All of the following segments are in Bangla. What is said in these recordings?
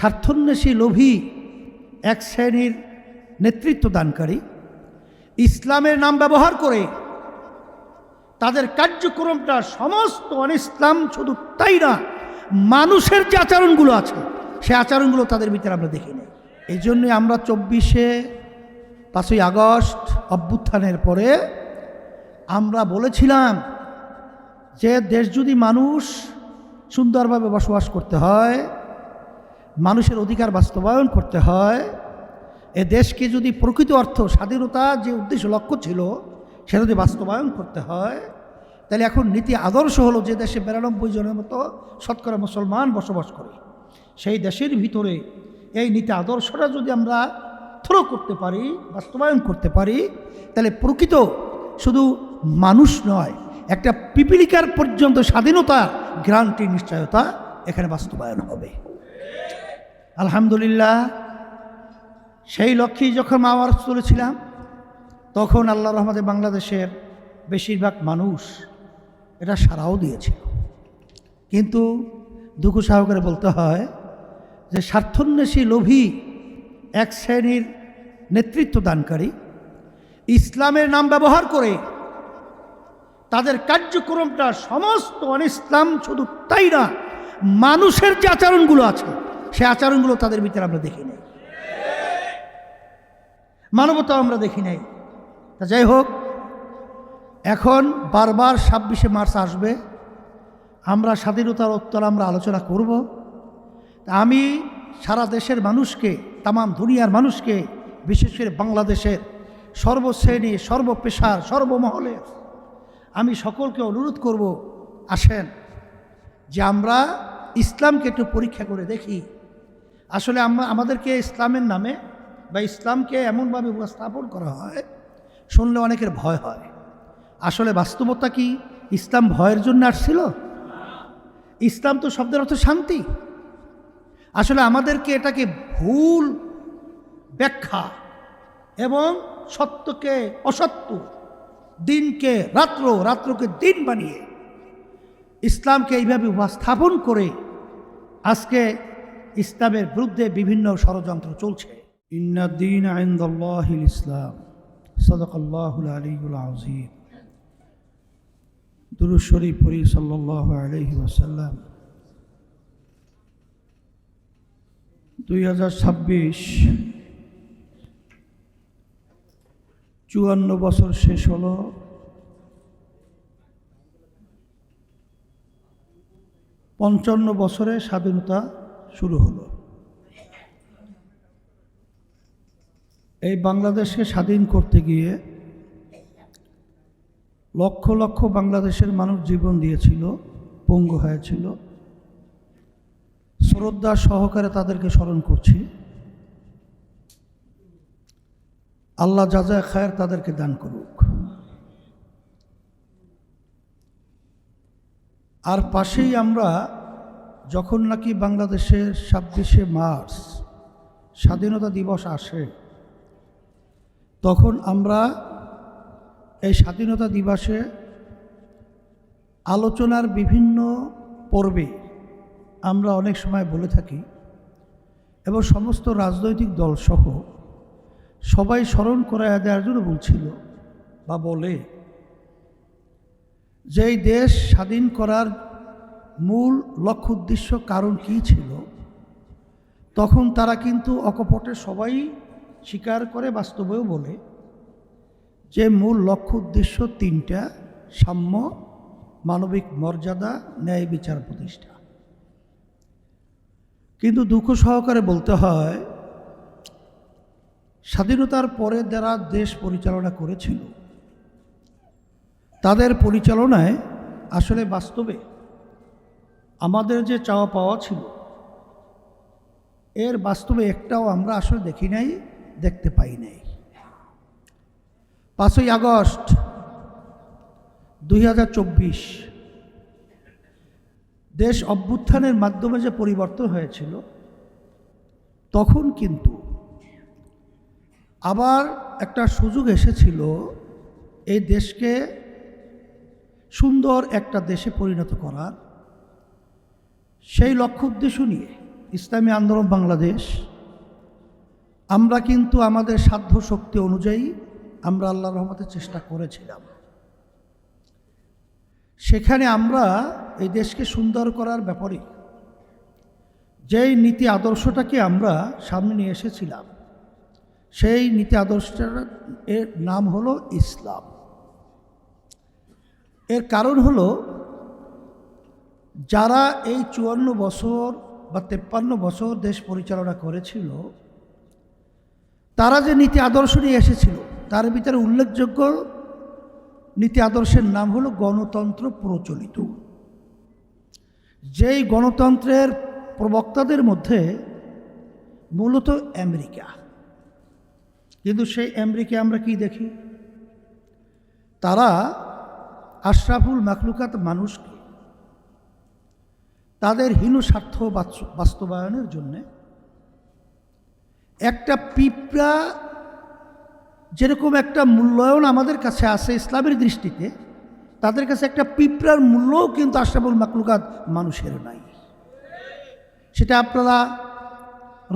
স্বার্থন্বেষী লোভী এক শ্রেণীর নেতৃত্ব দানকারী ইসলামের নাম ব্যবহার করে তাদের কার্যক্রমটা সমস্ত অনিসলাম, শুধু তাই না, মানুষের যে আচরণগুলো আছে সে আচরণগুলো তাদের ভিতরে আমরা দেখি না। এই জন্যই আমরা 5ই আগস্ট অভ্যুত্থানের পরে আমরা বলেছিলাম যে দেশ যদি মানুষ সুন্দরভাবে বসবাস করতে হয়, মানুষের অধিকার বাস্তবায়ন করতে হয়, এ দেশকে যদি প্রকৃত অর্থ স্বাধীনতা যে উদ্দেশ্য লক্ষ্য ছিল সেটা যদি বাস্তবায়ন করতে হয়, তাহলে এখন নীতি আদর্শ হলো যে দেশে 92 জনের মতো শতকরা মুসলমান বসবাস করে, সেই দেশের ভিতরে এই নীতি আদর্শটা যদি আমরা থ্রো করতে পারি, বাস্তবায়ন করতে পারি, তাহলে প্রকৃত শুধু মানুষ নয়, একটা পিপিলিকার পর্যন্ত স্বাধীনতার গ্যারান্টি, নিশ্চয়তা এখানে বাস্তবায়ন হবে। আলহামদুলিল্লাহ, সেই লক্ষ্যেই যখন আওয়াজ তুলেছিলাম তখন আল্লাহর রহমতে বাংলাদেশের বেশিরভাগ মানুষ এটা সাড়াও দিয়েছিল। কিন্তু দুঃখ সহকারে বলতে হয় যে স্বার্থন্বেষী লোভী এক শ্রেণীর নেতৃত্ব দানকারী ইসলামের নাম ব্যবহার করে তাদের কার্যক্রমটা সমস্ত অনিসলাম, শুধু তাই না, মানুষের যে আচরণগুলো আছে সে আচরণগুলো তাদের ভিতরে আমরা দেখি নাই, মানবতা আমরা দেখি নাই। তা যাই হোক, এখন বারবার 26শে মার্চ আসবে, আমরা স্বাধীনতার উত্তর আমরা আলোচনা করব। আমি সারা দেশের মানুষকে, তামাম দুনিয়ার মানুষকে, বিশেষ করে বাংলাদেশের সর্বশ্রেণী, সর্বপেশার, সর্বমহলের আমি সকলকে অনুরোধ করব, আসেন যে আমরা ইসলামকে একটু পরীক্ষা করে দেখি। আসলে আমাদেরকে ইসলামের নামে বা ইসলামকে এমনভাবে উপস্থাপন করা হয়, শুনলে অনেকের ভয় হয়। আসলে বাস্তবতা কি ইসলাম ভয়ের জন্য আসছিল? ইসলাম তো শব্দের অর্থ শান্তি। আসলে আমাদেরকে এটাকে ভুল ব্যাখ্যা এবং সত্যকে অসত্য, দিনকে রাত্র, রাত্রকে দিন বানিয়ে ইসলামকে এইভাবে উপস্থাপন করে আজকে ইসলামের বিরুদ্ধে বিভিন্ন ষড়যন্ত্র চলছে। ইন্নাদ-দীন ইনদাল্লাহিল ইসলাম, সাদাকাল্লাহুল আলিয়্যুল আযীম। দুরূদ শরীফ পড়ি সাল্লাল্লাহু আলাইহি ওয়াসাল্লাম। 2026 54 বছর শেষ হলো, 55 বছরে স্বাধীনতা শুরু হলো। এই বাংলাদেশকে স্বাধীন করতে গিয়ে লক্ষ লক্ষ বাংলাদেশের মানুষ জীবন দিয়েছিল, পঙ্গু হয়েছিল। শ্রদ্ধা সহকারে তাদেরকে স্মরণ করছি। আল্লাহ জাযায়ে খায়ের তাদেরকে দান করুক। আর পাশেই আমরা যখন নাকি বাংলাদেশের 26শে মার্চ স্বাধীনতা দিবস আসে, তখন আমরা এই স্বাধীনতা দিবসে আলোচনার বিভিন্ন পর্বে আমরা অনেক সময় বলে থাকি, এবং সমস্ত রাজনৈতিক দলসহ সবাই স্মরণ করায় দেওয়ার জন্য বলছিল বা বলে যে এই দেশ স্বাধীন করার মূল লক্ষ্য উদ্দেশ্য কারণ কী ছিল, তখন তারা কিন্তু অকপটে সবাই স্বীকার করে, বাস্তবেও বলে যে মূল লক্ষ্য উদ্দেশ্য 3টা: সাম্য, মানবিক মর্যাদা, ন্যায় বিচার প্রতিষ্ঠা। কিন্তু দুঃখ সহকারে বলতে হয়, স্বাধীনতার পরে যারা দেশ পরিচালনা করেছিল তাদের পরিচালনায় আসলে বাস্তবে আমাদের যে চাওয়া পাওয়া ছিল এর বাস্তবে একটাও আমরা আসলে দেখি নাই, দেখতে পাই নাই। 5ই আগস্ট 2024 দেশ অভ্যুত্থানের মাধ্যমে যে পরিবর্তন হয়েছিল, তখন কিন্তু আবার একটা সুযোগ এসেছিল এই দেশকে সুন্দর একটা দেশে পরিণত করার। সেই লক্ষ্য উদ্দেশ্য নিয়ে ইসলামী আন্দোলন বাংলাদেশ আমরা কিন্তু আমাদের সাধ্য শক্তি অনুযায়ী আমরা আল্লাহর রহমতে চেষ্টা করেছিলাম। সেখানে আমরা এই দেশকে সুন্দর করার ব্যাপারে যেই নীতি আদর্শটাকে আমরা সামনে নিয়ে এসেছিলাম, সেই নীতি আদর্শটার এর নাম হলো ইসলাম। এর কারণ হলো, যারা এই 54 বছর বা 53 বছর দেশ পরিচালনা করেছিল, তারা যে নীতি আদর্শ নিয়ে এসেছিল তার ভিতরে উল্লেখযোগ্য নীতি আদর্শের নাম হলো গণতন্ত্র প্রচলিত। যেই গণতন্ত্রের প্রবক্তাদের মধ্যে মূলত আমেরিকা। কিন্তু সেই আমেরিকা আমরা কি দেখি, তারা আশরাফুল মাখলুকাত মানুষকে তাদের হীন স্বার্থ বাস্তবায়নের জন্যে একটা পিঁপড়া যেরকম একটা মূল্যায়ন আমাদের কাছে আছে ইসলামের দৃষ্টিতে, তাদের কাছে একটা পিঁপড়ার মূল্যও কিন্তু আশরাফুল মাখলুকাত মানুষের নাই। সেটা আপনারা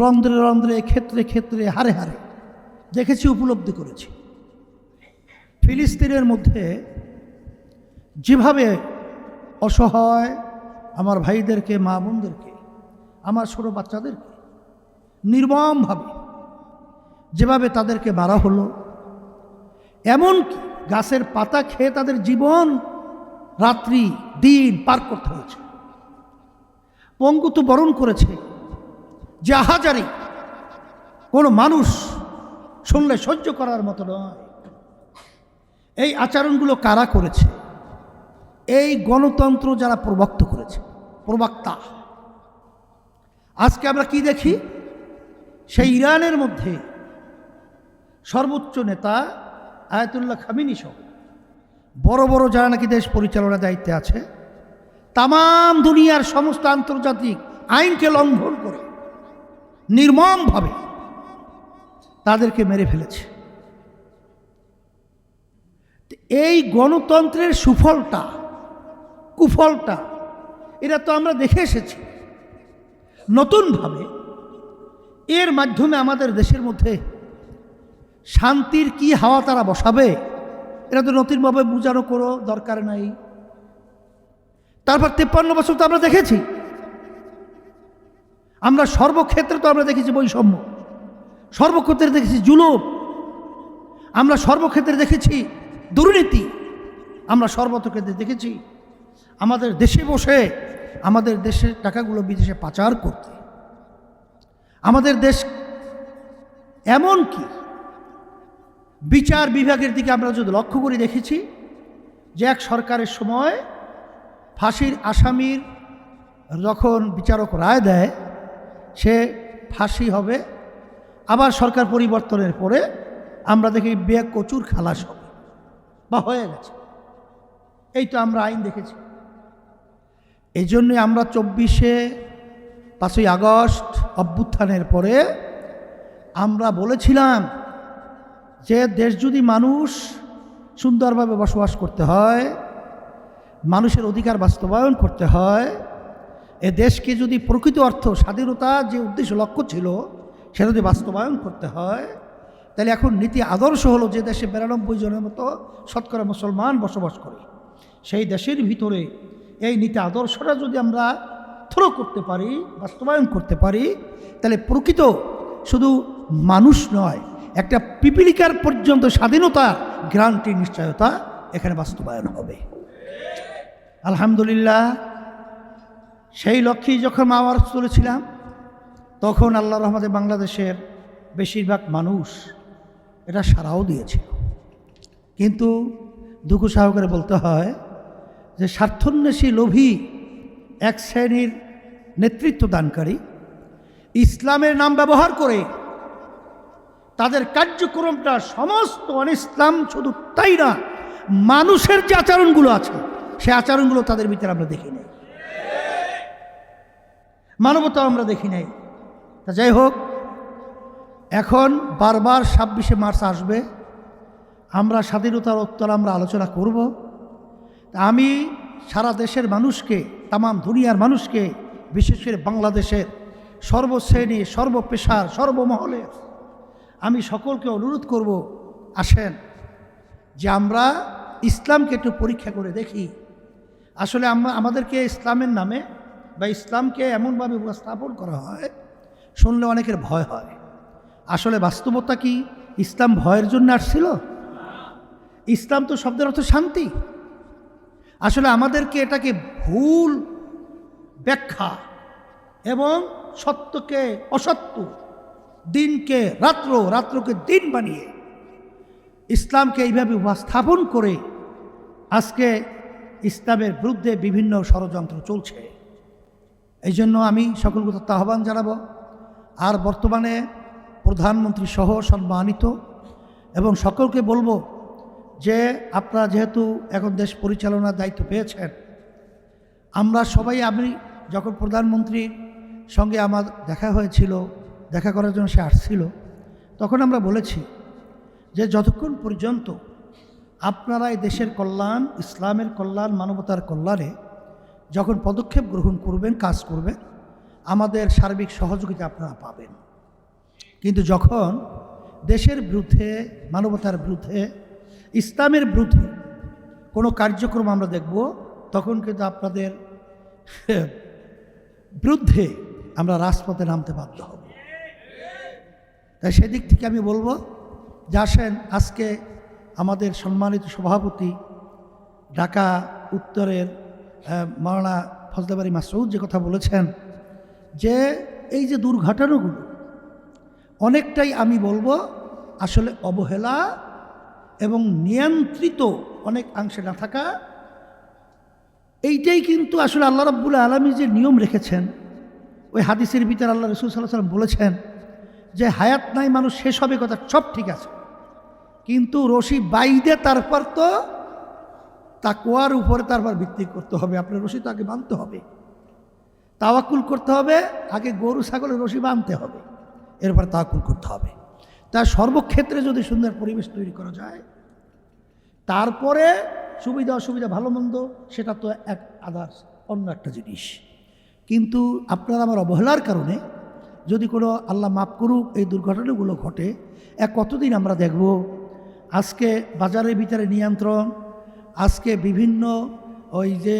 রন্ধ্রে রন্ধ্রে ক্ষেত্রে ক্ষেত্রে হারে হারে দেখেছি, উপলব্ধি করেছি। ফিলিস্তিনের মধ্যে যেভাবে অসহায় আমার ভাইদেরকে, মা বোনদেরকে, আমার ছোট বাচ্চাদেরকে নির্মমভাবে যেভাবে তাদেরকে মারা হলো, এমনকি গাছের পাতা খেয়ে তাদের জীবন রাত্রি দিন পার করতে হয়েছে, পঙ্গুত্ব বরণ করেছে, যে আহাজারি কোনো মানুষ শুনলে সহ্য করার মতো নয়। এই আচরণগুলো কারা করেছে? এই গণতন্ত্র যারা প্রবক্তা। আজকে আমরা কি দেখি, সেই ইরানের মধ্যে সর্বোচ্চ নেতা আয়াতুল্লাহ খামেনি সহ বড় বড় যারা নাকি দেশ পরিচালনার দায়িত্বে আছে, তামাম দুনিয়ার সমস্ত আন্তর্জাতিক আইনকে লঙ্ঘন করে নির্মমভাবে তাদেরকে মেরে ফেলেছে। এই গণতন্ত্রের সুফলটা কুফলটা এটা তো আমরা দেখে এসেছি। নতুনভাবে এর মাধ্যমে আমাদের দেশের মধ্যে শান্তির কি হাওয়া তারা বসাবে, এটা তো নতুনভাবে বোঝানো করো দরকার নাই। তারপর 53 বছর তো আমরা দেখেছি, আমরা সর্বক্ষেত্রে তো আমরা দেখেছি বৈষম্য, সর্বক্ষেত্রে দেখেছি জুলুম, আমরা সর্বক্ষেত্রে দেখেছি দুর্নীতি, আমরা সর্বক্ষেত্রে দেখেছি আমাদের দেশে বসে আমাদের দেশের টাকাগুলো বিদেশে পাচার করতে। আমাদের দেশ এমনকি বিচার বিভাগের দিকে আমরা যদি লক্ষ্য করে দেখেছি যে এক সরকারের সময় ফাঁসির আসামির যখন বিচারক রায় দেয় সে ফাঁসি হবে, আবার সরকার পরিবর্তনের পরে আমরা দেখি বেকচুর খালাস হবে বা হয়ে গেছে। এই তো আমরা আইন দেখেছি। এই জন্যই আমরা 5ই আগস্ট অভ্যুত্থানের পরে আমরা বলেছিলাম যে দেশ যদি মানুষ সুন্দরভাবে বসবাস করতে হয়, মানুষের অধিকার বাস্তবায়ন করতে হয়, এ দেশকে যদি প্রকৃত অর্থ স্বাধীনতা যে উদ্দেশ্য লক্ষ্য ছিল সেটা যদি বাস্তবায়ন করতে হয়, তাহলে এখন নীতি আদর্শ হলো যে দেশে 92 জনের মতো শতকরা মুসলমান বসবাস করে, সেই দেশের ভিতরে এই নীতি আদর্শটা যদি আমরা থ্রো করতে পারি, বাস্তবায়ন করতে পারি, তাহলে প্রকৃত শুধু মানুষ নয়, একটা পিপিলিকার পর্যন্ত স্বাধীনতা গ্যারান্টি নিশ্চয়তা এখানে বাস্তবায়ন হবে। আলহামদুলিল্লাহ, সেই লক্ষ্যেই যখন আওয়াজ তুলেছিলাম তখন আল্লাহর রহমতে বাংলাদেশের বেশিরভাগ মানুষ এটা সাড়াও দিয়েছিল। কিন্তু দুঃখ সহকারে বলতে হয় যে স্বার্থন্বেষী লোভী এক শ্রেণীর নেতৃত্ব দানকারী ইসলামের নাম ব্যবহার করে তাদের কার্যক্রমটা সমস্ত অনিসলাম, শুধু তাই না, মানুষের যে আচরণগুলো আছে সে আচরণগুলো তাদের ভিতরে আমরা দেখি নাই, মানবতা আমরা দেখি নাই। তা যাই হোক, এখন বারবার 26শে মার্চ আসবে, আমরা স্বাধীনতার উত্তর আমরা আলোচনা করব। আমি সারা দেশের মানুষকে, তামাম দুনিয়ার মানুষকে, বিশেষ করে বাংলাদেশের সর্বশ্রেণী, সর্বপেশার, সর্বমহলের আমি সকলকে অনুরোধ করব, আসেন যে আমরা ইসলামকে একটু পরীক্ষা করে দেখি। আসলে আমাদেরকে ইসলামের নামে বা ইসলামকে এমনভাবে উপস্থাপন করা হয়, শুনলে অনেকের ভয় হয়। আসলে বাস্তবতা কি ইসলাম ভয়ের জন্য আসছিল? ইসলাম তো শব্দের অর্থ শান্তি। আসলে আমাদেরকে এটাকে ভুল ব্যাখ্যা এবং সত্যকে অসত্য, দিনকে রাত্র, রাত্রকে দিন বানিয়ে ইসলামকে এইভাবে উপস্থাপন করে আজকে ইসলামের বিরুদ্ধে বিভিন্ন ষড়যন্ত্র চলছে। এই জন্য আমি সকলকে আহ্বান জানাবো। আর বর্তমানে প্রধানমন্ত্রী সহ সম্মানিত এবং সকলকে বলবো যে আপনারা যেহেতু এখন দেশ পরিচালনার দায়িত্ব পেয়েছেন, আমরা সবাই, আমি যখন প্রধানমন্ত্রীর সঙ্গে আমার দেখা হয়েছিল, দেখা করার জন্য সে আসছিল, তখন আমরা বলেছি যে যতক্ষণ পর্যন্ত আপনারা এই দেশের কল্যাণ, ইসলামের কল্যাণ, মানবতার কল্যাণে যখন পদক্ষেপ গ্রহণ করবেন, কাজ করবেন, আমাদের সার্বিক সহযোগিতা আপনারা পাবেন। কিন্তু যখন দেশের বিরুদ্ধে, মানবতার বিরুদ্ধে, ইসলামের বিরুদ্ধে কোনো কার্যক্রম আমরা দেখব, তখন কিন্তু আপনাদের বিরুদ্ধে আমরা রাজপথে নামতে বাধ্য হব। তাই সেদিক থেকে আমি বলবো যে আসেন, আজকে আমাদের সম্মানিত সভাপতি ঢাকা উত্তরের মাওলানা ফজলে বারী মাসউদ যে কথা বলেছেন, যে এই যে দুর্ঘটনাগুলো অনেকটাই আমি বলবো আসলে অবহেলা এবং নিয়ন্ত্রিত অনেক অংশে না থাকা। এইটাই কিন্তু আসলে আল্লাহ রাব্বুল আলামিন যে নিয়ম রেখেছেন, ওই হাদিসের ভিতরে আল্লাহ রাসূল সাল্লাল্লাহু আলাইহি ওয়াসাল্লাম বলেছেন যে হায়াত নাই, মানুষ শেষ হবে, কথা সব ঠিক আছে, কিন্তু রশি বাইদে তারপর তো তাকওয়ার উপরে তারপর ভিত্তি করতে হবে। আপনার রশি তো আগে বাঁধতে হবে, তাওয়াক্কুল করতে হবে, আগে গরু ছাগলের রশি বাঁধতে হবে, এরপর তাওয়াক্কুল করতে হবে। তার সর্বক্ষেত্রে যদি সুন্দর পরিবেশ তৈরি করা যায়, তারপরে সুবিধা অসুবিধা ভালো মন্দ সেটা তো এক আদার্স, অন্য একটা জিনিস। কিন্তু আপনার আমার অবহেলার কারণে যদি কোনো, আল্লাহ মাফ করুক, এই দুর্ঘটনাগুলো ঘটে, কতদিন আমরা দেখব? আজকে বাজারের ভিতরে নিয়ন্ত্রণ, আজকে বিভিন্ন ওই যে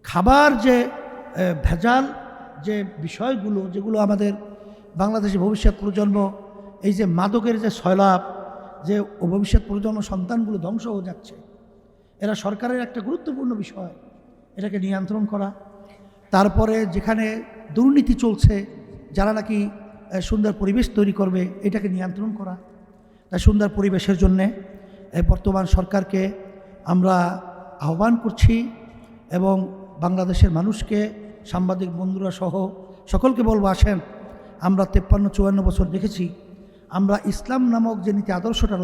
খাবার যে ভেজাল যে বিষয়গুলো, যেগুলো আমাদের বাংলাদেশের ভবিষ্যৎ প্রজন্ম, এই যে মাদকের যে সয়লাভ, যে ভবিষ্যৎ প্রজন্ম সন্তানগুলো ধ্বংস হয়ে যাচ্ছে, এরা সরকারের একটা গুরুত্বপূর্ণ বিষয়, এটাকে নিয়ন্ত্রণ করা। তারপরে যেখানে দুর্নীতি চলছে, যারা নাকি সুন্দর পরিবেশ তৈরি করবে, এটাকে নিয়ন্ত্রণ করা। তাই সুন্দর পরিবেশের জন্যে বর্তমান সরকারকে আমরা আহ্বান করছি এবং বাংলাদেশের মানুষকে, সাংবাদিক বন্ধুরা সহ সকলকে বলবো, আসেন, আমরা 53-54 বছর দেখেছি, আমরা ইসলাম নামক যে নীতি আদর্শটা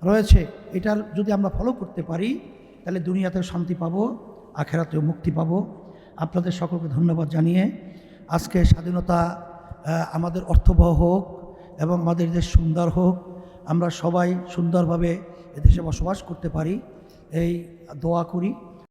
রয়েছে, এটার যদি আমরা ফলো করতে পারি, তাহলে দুনিয়াতেও শান্তি পাবো, আখেরাতেও মুক্তি পাবো। আপনাদের সকলকে ধন্যবাদ জানিয়ে আজকে স্বাধীনতা আমাদের অর্থবহ হোক এবং আমাদের দেশ সুন্দর হোক, আমরা সবাই সুন্দরভাবে এদেশে বসবাস করতে পারি, এই দোয়া করি।